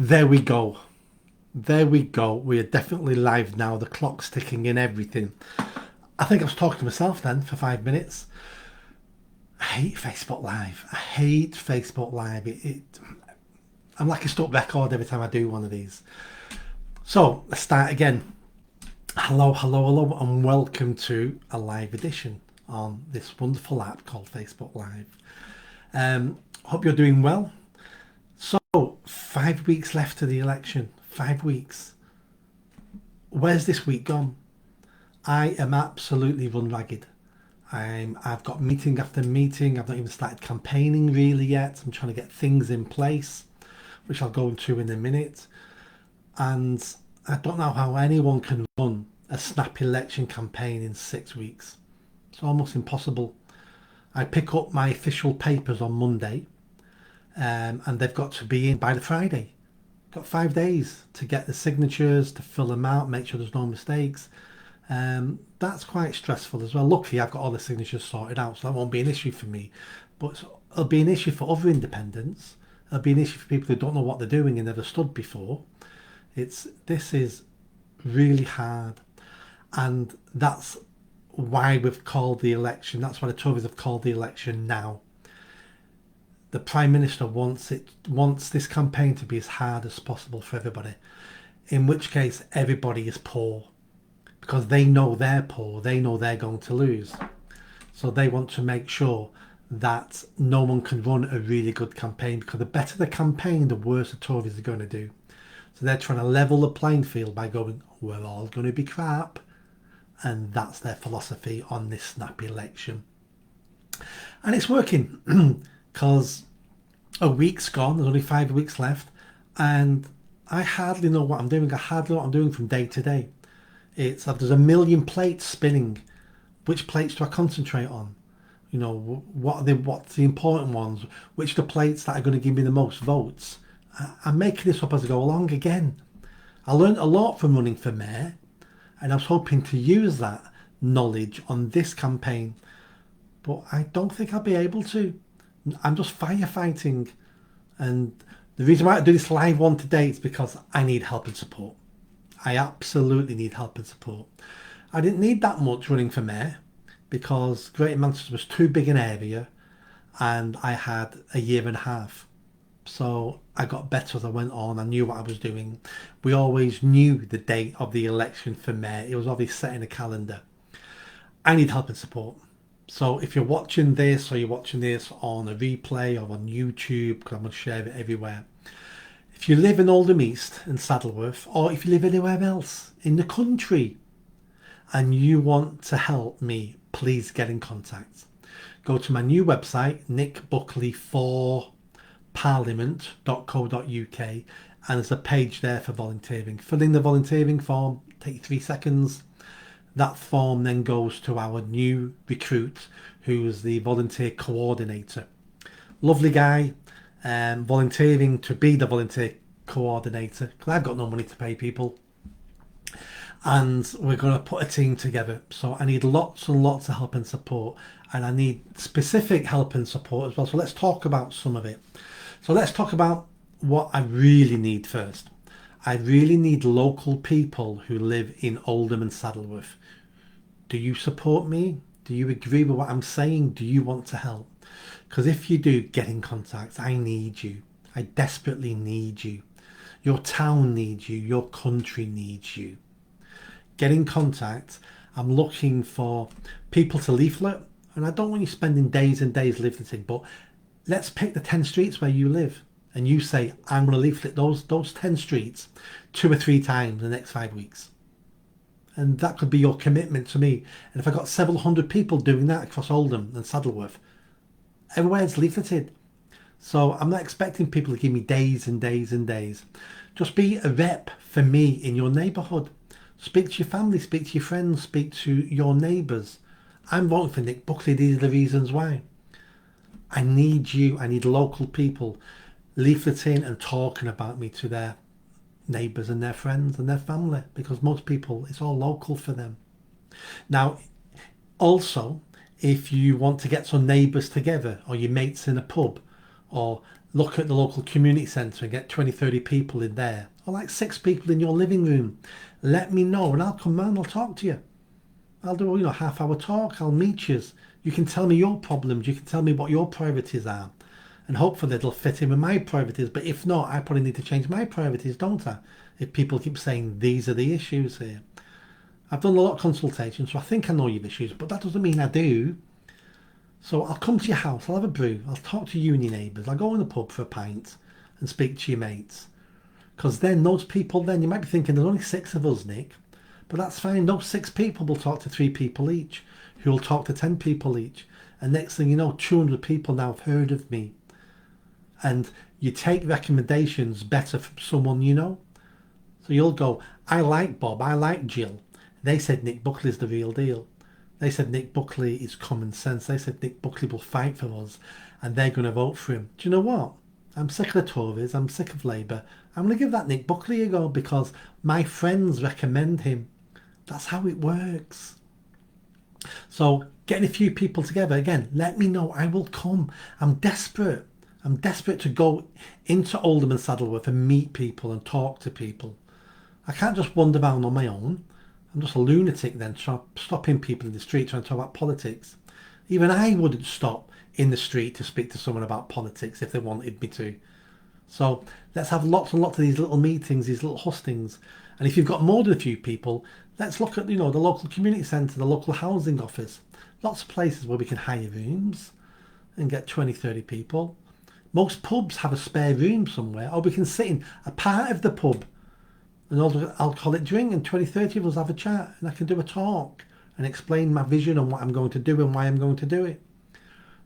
There we go. There we go. We are definitely live now. The clock's ticking and everything. I think I was talking to myself then for 5 minutes. I hate Facebook Live. I hate Facebook Live. I'm like a stuck record every time I do one of these. So let's start again. Hello, hello, hello, and welcome to a live edition on this wonderful app called Facebook Live. Hope you're doing well. So, 5 weeks left to the election. 5 weeks. Where's this week gone? I am absolutely run ragged. I've got meeting after meeting. I've not even started campaigning really yet. I'm trying to get things in place, which I'll go into in a minute. And I don't know how anyone can run a snap election campaign in 6 weeks. It's almost impossible. I pick up my official papers on Monday, and they've got to be in by the Friday. Got 5 days to get the signatures, to fill them out, make sure there's no mistakes. That's quite stressful as well. Luckily, I've got all the signatures sorted out, so that won't be an issue for me. But it'll be an issue for other independents. It'll be an issue for people who don't know what they're doing and never stood before. This is really hard, and that's why we've called the election. That's why the Tories have called the election now. The Prime Minister wants this campaign to be as hard as possible for everybody, in which case everybody is poor, because they know they're poor, they know they're going to lose. So they want to make sure that no one can run a really good campaign, because the better the campaign, the worse the Tories are going to do. So they're trying to level the playing field by going, we're all going to be crap. And that's their philosophy on this snap election. And it's working, because a week's gone, there's only 5 weeks left, and I hardly know what I'm doing. I hardly know what I'm doing from day to day. It's like there's a million plates spinning. Which plates do I concentrate on? You know, what's the important ones? Which are the plates that are going to give me the most votes? I'm making this up as I go along again. I learned a lot from running for mayor, and I was hoping to use that knowledge on this campaign, but I don't think I'll be able to. I'm just firefighting, and the reason why I do this live one today is because I need help and support. I absolutely need help and support. I didn't need that much running for mayor, because Greater Manchester was too big an area, and I had a year and a half. So I got better as I went on. I knew what I was doing. We always knew the date of the election for mayor. It was always set in a calendar. I need help and support. So if you're watching this, or you're watching this on a replay or on YouTube, because I'm going to share it everywhere. If you live in Oldham East and Saddleworth, or if you live anywhere else in the country and you want to help me, please get in contact. Go to my new website, nickbuckley4parliament.co.uk, and there's a page there for volunteering. Fill in the volunteering form, take 3 seconds. That form then goes to our new recruit, who's the volunteer coordinator. Lovely guy, volunteering to be the volunteer coordinator, because I've got no money to pay people. And we're going to put a team together. So I need lots and lots of help and support, and I need specific help and support as well. So let's talk about some of it. So let's talk about what I really need first. I really need local people who live in Oldham and Saddleworth. Do you support me? Do you agree with what I'm saying? Do you want to help? Because if you do, get in contact. I need you. I desperately need you. Your town needs you. Your country needs you. Get in contact. I'm looking for people to leaflet. And I don't want you spending days and days leafleting, but let's pick the 10 streets where you live. And you say, I'm going to leaflet those 10 streets 2 or 3 times in the next 5 weeks. And that could be your commitment to me. And if I got several hundred people doing that across Oldham and Saddleworth, everywhere's leafleted. So I'm not expecting people to give me days and days and days. Just be a rep for me in your neighbourhood. Speak to your family, speak to your friends, speak to your neighbours. I'm voting for Nick Buckley. These are the reasons why. I need you. I need local people leafleting and talking about me to their neighbours and their friends and their family, because most people, it's all local for them. Now, also, if you want to get some neighbours together, or your mates in a pub, or look at the local community centre and get 20, 30 people in there, or like 6 people in your living room. Let me know and I'll come round, I'll talk to you. I'll do, half-hour talk, I'll meet you. You can tell me your problems, you can tell me what your priorities are. And hopefully it'll fit in with my priorities. But if not, I probably need to change my priorities, don't I? If people keep saying these are the issues here. I've done a lot of consultation, so I think I know your issues, but that doesn't mean I do. So I'll come to your house, I'll have a brew, I'll talk to you and your neighbours, I'll go in the pub for a pint and speak to your mates. Because then those people, then you might be thinking there's only 6 of us, Nick, but that's fine. Those 6 people will talk to 3 people each, who will talk to 10 people each. And next thing you know, 200 people now have heard of me. And you take recommendations better from someone you know. So you'll go, I like Bob, I like Jill. They said Nick Buckley's the real deal. They said Nick Buckley is common sense. They said Nick Buckley will fight for us and they're going to vote for him. Do you know what? I'm sick of the Tories. I'm sick of Labour. I'm going to give that Nick Buckley a go because my friends recommend him. That's how it works. So getting a few people together, again, let me know. I will come. I'm desperate. I'm desperate to go into Oldham and Saddleworth and meet people and talk to people. I can't just wander around on my own. I'm just a lunatic then, stopping people in the street trying to talk about politics. Even I wouldn't stop in the street to speak to someone about politics if they wanted me to. So let's have lots and lots of these little meetings, these little hustings. And if you've got more than a few people, let's look at, the local community centre, the local housing office. Lots of places where we can hire rooms and get 20, 30 people. Most pubs have a spare room somewhere, or we can sit in a part of the pub and order alcoholic drink, and 20, 30 of us have a chat, and I can do a talk and explain my vision on what I'm going to do and why I'm going to do it.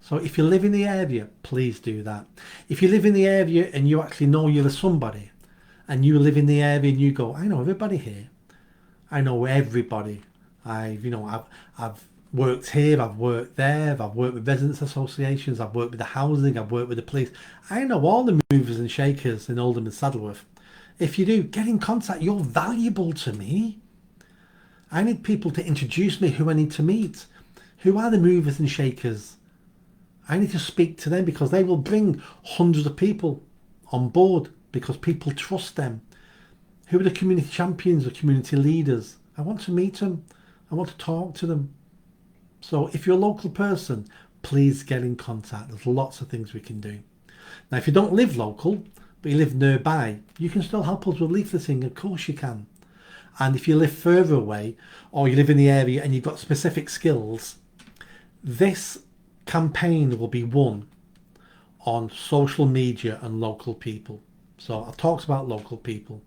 So if you live in the area, please do that. If you live in the area and you actually know you're somebody, and you live in the area and you go, I know everybody here. I know everybody. I've worked here, I've worked there, I've worked with residents associations, I've worked with the housing, I've worked with the police. I know all the movers and shakers in Oldham and Saddleworth. If you do, get in contact. You're valuable to me. I need people to introduce me who I need to meet. Who are the movers and shakers? I need to speak to them because they will bring hundreds of people on board because people trust them. Who are the community champions or community leaders? I want to meet them. I want to talk to them. So if you're a local person, please get in contact. There's lots of things we can do. Now, if you don't live local, but you live nearby, you can still help us with leafleting. Of course you can. And if you live further away or you live in the area and you've got specific skills, this campaign will be won on social media and local people. So I've talked about local people.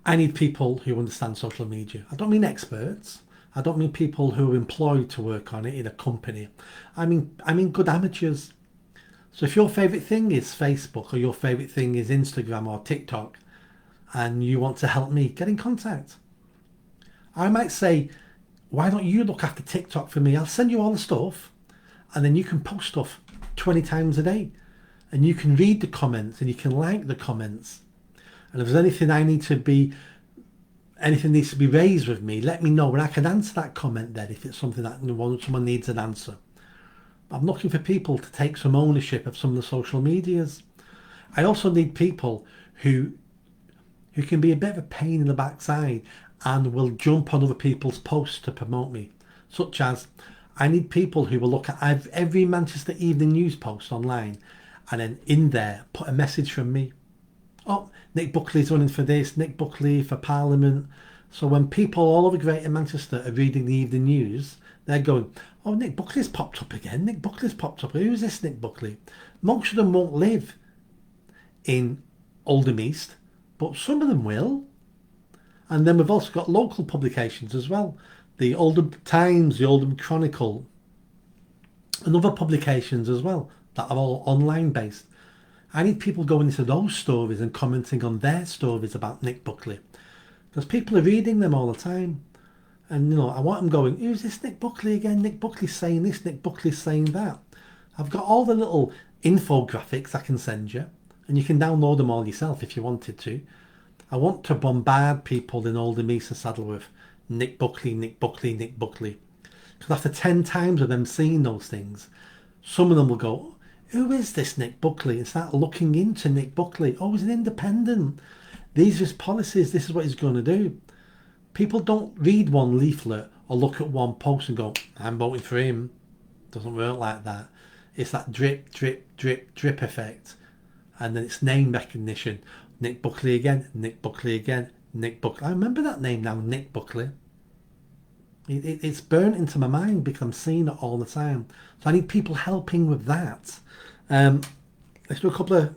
I need people who understand social media. I don't mean experts. I don't mean people who are employed to work on it in a company. I mean good amateurs. So if your favourite thing is Facebook or your favourite thing is Instagram or TikTok and you want to help me, get in contact. I might say, why don't you look after TikTok for me? I'll send you all the stuff and then you can post stuff 20 times a day and you can read the comments and you can like the comments. And if there's anything needs to be raised with me, let me know and I can answer that comment then if it's something that someone needs an answer. I'm looking for people to take some ownership of some of the social medias. I also need people who can be a bit of a pain in the backside and will jump on other people's posts to promote me. Such as, I need people who will look at every Manchester Evening News post online and then in there put a message from me. Oh, Nick Buckley's running for this, Nick Buckley for Parliament. So when people all over Greater Manchester are reading the evening news, they're going, oh, Nick Buckley's popped up again. Nick Buckley's popped up. Who's this Nick Buckley? Most of them won't live in Oldham East, but some of them will. And then we've also got local publications as well. The Oldham Times, the Oldham Chronicle, and other publications as well that are all online based. I need people going into those stories and commenting on their stories about Nick Buckley. Because people are reading them all the time. And, I want them going, who's this Nick Buckley again? Nick Buckley's saying this, Nick Buckley's saying that. I've got all the little infographics I can send you. And you can download them all yourself if you wanted to. I want to bombard people in Oldham East and Saddleworth. Nick Buckley, Nick Buckley, Nick Buckley. Because after 10 times of them seeing those things, some of them will go, who is this Nick Buckley, and start looking into Nick Buckley. Oh, he's an independent. These are his policies. This is what he's going to do. People don't read one leaflet or look at one post and go, I'm voting for him. Doesn't work like that. It's that drip, drip, drip, drip effect. And then it's name recognition. Nick Buckley again, Nick Buckley again, Nick Buckley. I remember that name now, Nick Buckley. It's burnt into my mind because I'm seeing it all the time. So I need people helping with that. Let's do a couple of,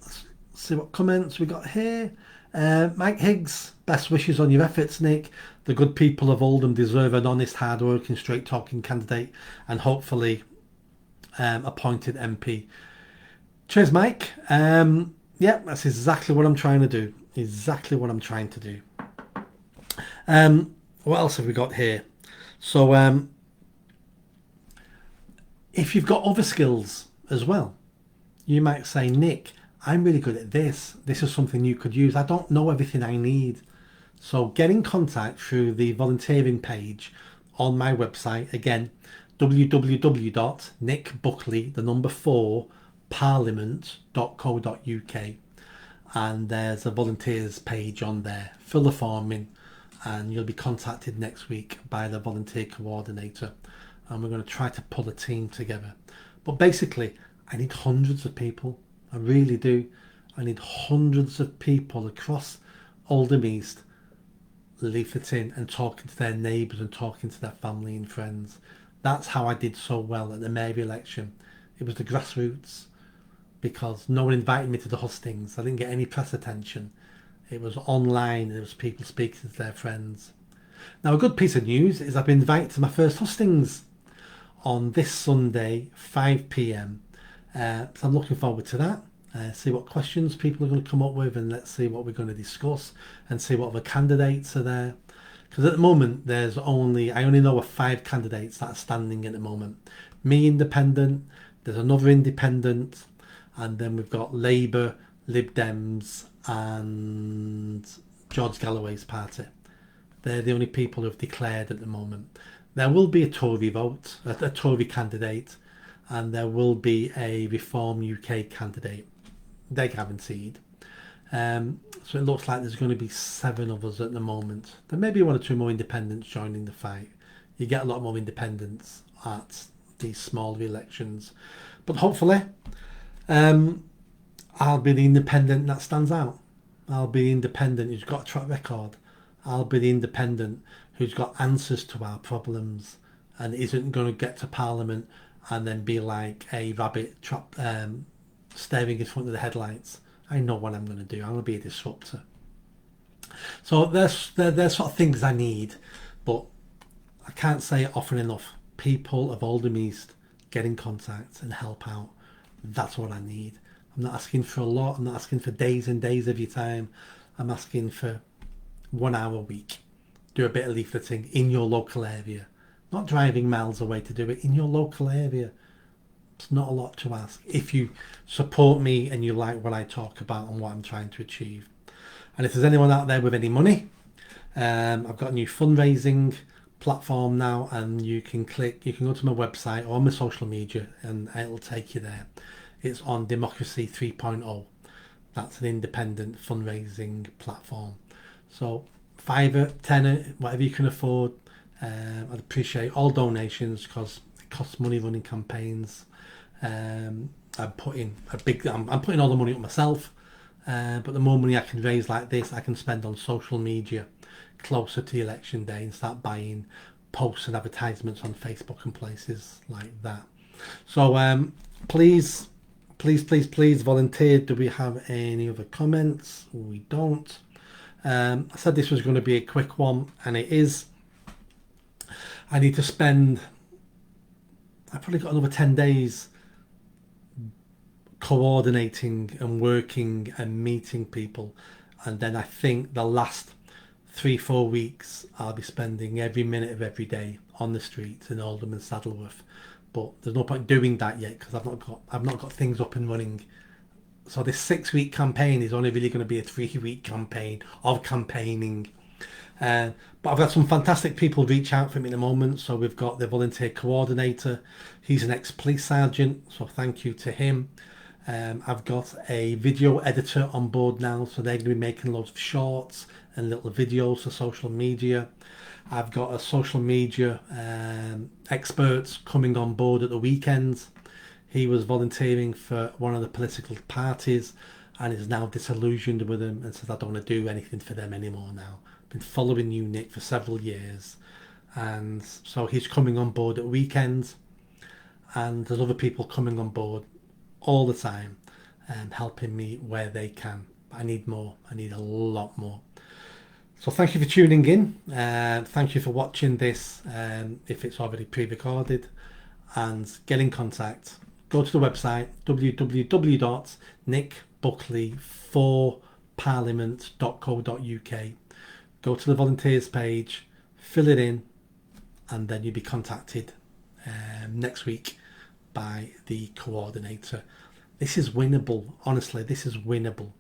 let's see what comments we got here. Mike Higgs, best wishes on your efforts, Nick. The good people of Oldham deserve an honest, hard-working, straight-talking candidate and hopefully appointed MP. Cheers, Mike. Yeah, that's exactly what I'm trying to do. Exactly what I'm trying to do. What else have we got here? So, if you've got other skills as well, you might say, Nick, I'm really good at this. This is something you could use. I don't know everything I need. So get in contact through the volunteering page on my website. Again, www.nickbuckley4parliament.co.uk, and there's a volunteers page on there. Fill the form in and you'll be contacted next week by the volunteer coordinator, and we're going to try to pull a team together. But basically, I need hundreds of people. I really do. I need hundreds of people across Oldham East leafleting and talking to their neighbours and talking to their family and friends. That's how I did so well at the mayor election. It was the grassroots, because no one invited me to the hustings. I didn't get any press attention. It was online and it was people speaking to their friends. Now, a good piece of news is I've been invited to my first hustings on this Sunday, 5 p.m. So I'm looking forward to that. See what questions people are going to come up with, and let's see what we're going to discuss and see what other candidates are there. Because at the moment, I only know of 5 candidates that are standing at the moment. Me, independent, there's another independent, and then we've got Labour, Lib Dems, and George Galloway's party. They're the only people who have declared at the moment. There will be a Tory vote, a Tory candidate, and there will be a Reform UK candidate. They're guaranteed. So it looks like there's going to be 7 of us at the moment. There may be 1 or 2 more independents joining the fight. You get a lot more independents at these smaller elections. But hopefully, I'll be the independent that stands out. I'll be the independent who's got a track record. I'll be the independent who's got answers to our problems and isn't going to get to Parliament and then be like a rabbit staring in front of the headlights. I know what I'm going to do. I'm going to be a disruptor. So there's sort of things I need, but I can't say it often enough. People of Oldham East, get in contact and help out. That's what I need. I'm not asking for a lot. I'm not asking for days and days of your time. I'm asking for 1 hour a week. Do a bit of leafleting in your local area. Not driving miles away to do it, in your local area. It's not a lot to ask if you support me and you like what I talk about and what I'm trying to achieve. And if there's anyone out there with any money, I've got a new fundraising platform now, and you can go to my website or my social media and it'll take you there. It's on Democracy 3.0. That's an independent fundraising platform. So £5, £10, whatever you can afford. I'd appreciate all donations because it costs money running campaigns. I'm putting all the money up myself, but the more money I can raise like this, I can spend on social media closer to the election day and start buying posts and advertisements on Facebook and places like that. So please volunteer. Do we have any other comments? We don't. I said this was going to be a quick one, and it is. I need to spend, I've probably got another 10 days coordinating and working and meeting people, and then I think the last 3-4 weeks I'll be spending every minute of every day on the streets in Oldham and Saddleworth. But there's no point doing that yet because I've not got things up and running. So this 6-week campaign is only really going to be a 3-week campaign of campaigning. But I've got some fantastic people reach out for me at the moment. So we've got the volunteer coordinator. He's an ex-police sergeant, so thank you to him. I've got a video editor on board now, so they're going to be making loads of shorts and little videos for social media. I've got a social media expert coming on board at the weekends. He was volunteering for one of the political parties and is now disillusioned with them and says, I don't want to do anything for them anymore now. I've been following you, Nick, for several years. And so he's coming on board at weekends. And there's other people coming on board all the time and helping me where they can. I need more. I need a lot more. So thank you for tuning in. Thank you for watching this if it's already pre-recorded. And get in contact. Go to the website www.nickbuckley4parliament.co.uk. Go to the volunteers page, fill it in, and then you'll be contacted next week by the coordinator. This is winnable. Honestly, this is winnable.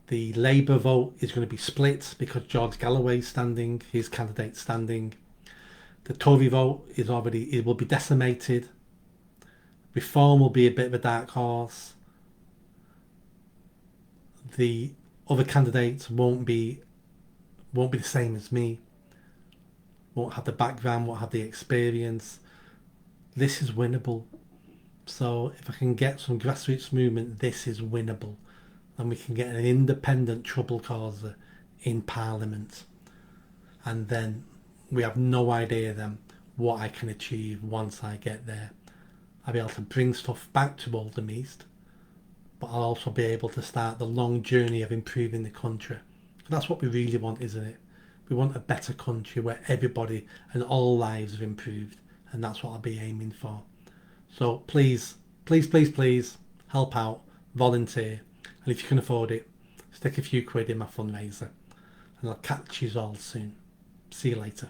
The Labour vote is going to be split because George Galloway's standing, his candidate's standing. The Tory vote is already, it will be decimated. Reform will be a bit of a dark horse. The other candidates won't be the same as me. Won't have the background, won't have the experience. This is winnable. So if I can get some grassroots movement, this is winnable. And we can get an independent trouble causer in Parliament. And then we have no idea then what I can achieve once I get there. I'll be able to bring stuff back to Oldham East, but I'll also be able to start the long journey of improving the country. That's what we really want, isn't it? We want a better country where everybody and all lives are improved, and that's what I'll be aiming for. So please, please, please, please help out, volunteer, and if you can afford it, stick a few quid in my fundraiser, and I'll catch you all soon. See you later.